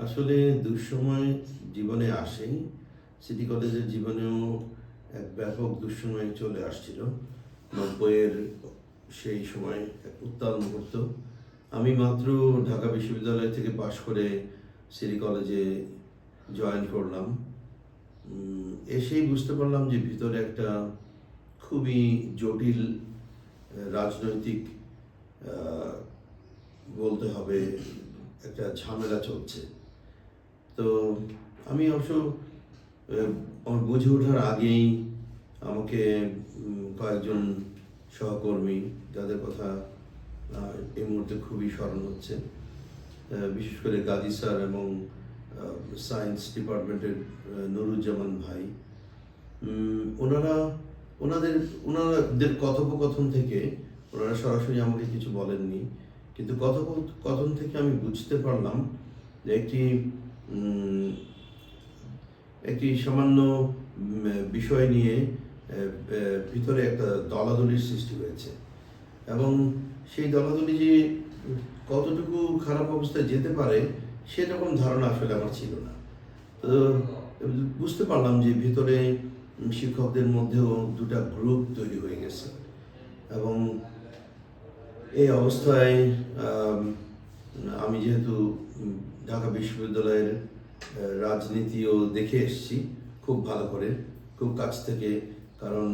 আসলে দুঃসময় জীবনে আসেই। সিটি কলেজের জীবনেও এক ব্যাপক দুঃসময় চলে আসছিল। ৯০-এর সেই সময় এক উত্তাল মুহূর্ত। আমি মাত্র ঢাকা বিশ্ববিদ্যালয় থেকে পাশ করে সিটি কলেজে জয়েন করলাম। এসেই বুঝতে পারলাম যে ভিতরে একটা খুবই জটিল রাজনৈতিক বলতে হবে একটা ঝামেলা চলছে। তো আমি অবশ্য আমার বুঝে ওঠার আগেই আমাকে কয়েকজন সহকর্মী, যাদের কথা এই মুহূর্তে খুবই স্মরণ হচ্ছে, বিশেষ করে গাজী স্যার এবং সায়েন্স ডিপার্টমেন্টের নুরুজ্জামান ভাই, ওনারা ওনাদের কথোপকথন থেকে, ওনারা সরাসরি আমাকে কিছু বলেননি, কিন্তু কথোপকথন থেকে আমি বুঝতে পারলাম যে একটি সামান্য বিষয় নিয়ে ভিতরে একটা দলাদলির সৃষ্টি হয়েছে, এবং সেই দলাদলি যে কতটুকু খারাপ অবস্থায় যেতে পারে সেরকম ধারণা আসলে আমার ছিল না। তো বুঝতে পারলাম যে ভিতরে শিক্ষকদের মধ্যেও দুটা গ্রুপ তৈরি হয়ে গেছে, এবং এই অবস্থায় আমি যেহেতু ঢাকা বিশ্ববিদ্যালয়ের রাজনীতিও দেখে এসেছি খুব ভালো করে, খুব কাছ থেকে, কারণ